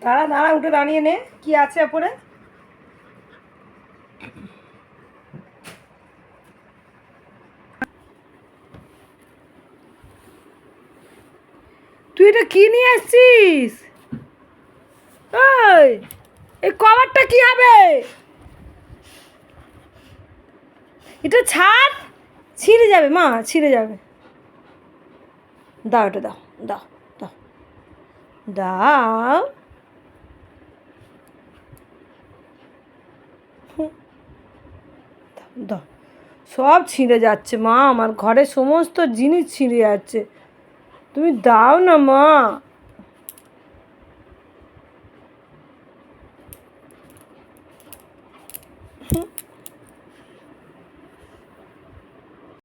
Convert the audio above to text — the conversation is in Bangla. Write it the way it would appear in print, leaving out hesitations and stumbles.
দাঁড়া দাঁড়া, উঠে দাঁড়িয়ে নে, কি আছে ওপরে। তুই এটা কি নিয়ে আসছিস? ওই, এই কভারটা কি হবে? এটা ছাড়, ছিঁড়ে যাবে মা, ছিঁড়ে যাবে। দাও, এটা দাও, দাও, দাও, দাও। দাও, সব ছিঁড়ে যাচ্ছে মা, আমার ঘরে সমস্ত জিনিস ছিঁড়ে যাচ্ছে। তুমি দাও না মা।